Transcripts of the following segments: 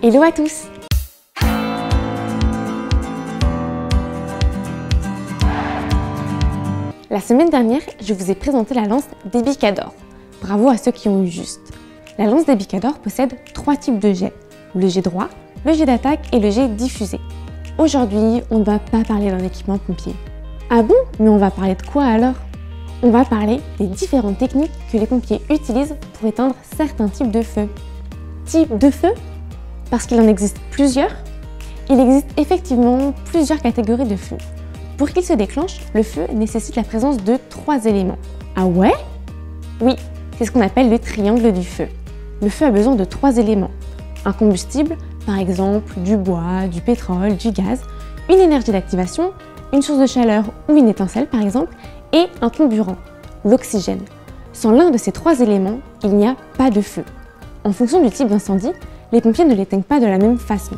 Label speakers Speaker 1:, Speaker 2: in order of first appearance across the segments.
Speaker 1: Hello à tous! La semaine dernière, je vous ai présenté la lance d'Ebicador. Bravo à ceux qui ont eu juste. La lance d'Ebicador possède 3 types de jets. Le jet droit, le jet d'attaque et le jet diffusé. Aujourd'hui, on ne va pas parler d'un équipement pompier. Ah bon? Mais on va parler de quoi alors? On va parler des différentes techniques que les pompiers utilisent pour éteindre certains types de feux. Types de feu? Parce qu'il en existe plusieurs? Il existe effectivement plusieurs catégories de feux. Pour qu'il se déclenche, le feu nécessite la présence de 3 éléments. Ah ouais? Oui, c'est ce qu'on appelle le triangle du feu. Le feu a besoin de 3 éléments. Un combustible, par exemple du bois, du pétrole, du gaz, une énergie d'activation, une source de chaleur ou une étincelle par exemple, et un comburant, l'oxygène. Sans l'un de ces 3 éléments, il n'y a pas de feu. En fonction du type d'incendie, les pompiers ne l'éteignent pas de la même façon.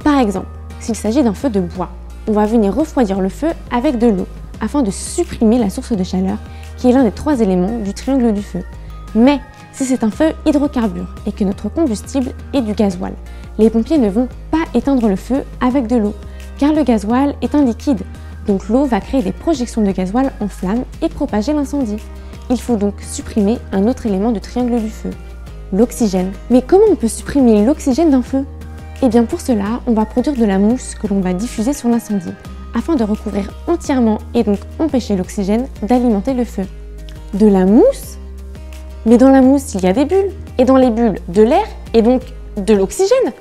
Speaker 1: Par exemple, s'il s'agit d'un feu de bois, on va venir refroidir le feu avec de l'eau afin de supprimer la source de chaleur qui est l'un des 3 éléments du triangle du feu. Mais si c'est un feu hydrocarbure et que notre combustible est du gasoil, les pompiers ne vont pas éteindre le feu avec de l'eau car le gasoil est un liquide. Donc l'eau va créer des projections de gasoil en flammes et propager l'incendie. Il faut donc supprimer un autre élément du triangle du feu, l'oxygène. Mais comment on peut supprimer l'oxygène d'un feu? Et bien pour cela, on va produire de la mousse que l'on va diffuser sur l'incendie, afin de recouvrir entièrement et donc empêcher l'oxygène d'alimenter le feu. De la mousse? Mais dans la mousse, il y a des bulles, et dans les bulles, de l'air, et donc de l'oxygène.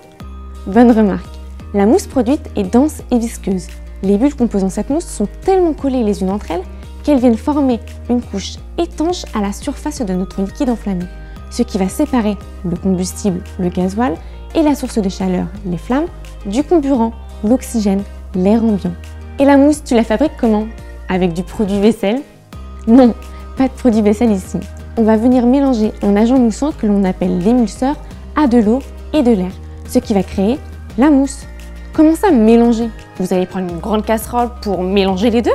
Speaker 1: Bonne remarque. La mousse produite est dense et visqueuse. Les bulles composant cette mousse sont tellement collées les unes entre elles qu'elles viennent former une couche étanche à la surface de notre liquide enflammé, ce qui va séparer le combustible, le gasoil, et la source de chaleur, les flammes, du comburant, l'oxygène, l'air ambiant. Et la mousse, tu la fabriques comment? Avec du produit vaisselle? Non, pas de produit vaisselle ici. On va venir mélanger un agent moussant que l'on appelle l'émulseur à de l'eau et de l'air, ce qui va créer la mousse. Comment ça mélanger? Vous allez prendre une grande casserole pour mélanger les deux?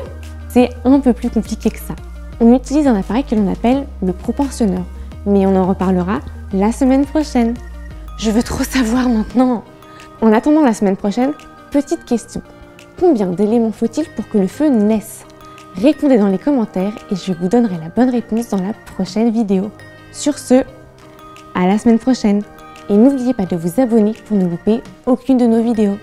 Speaker 1: C'est un peu plus compliqué que ça. On utilise un appareil que l'on appelle le proportionneur, mais on en reparlera la semaine prochaine. Je veux trop savoir maintenant! En attendant la semaine prochaine, petite question. Combien d'éléments faut-il pour que le feu naisse? Répondez dans les commentaires et je vous donnerai la bonne réponse dans la prochaine vidéo. Sur ce, à la semaine prochaine! Et n'oubliez pas de vous abonner pour ne louper aucune de nos vidéos.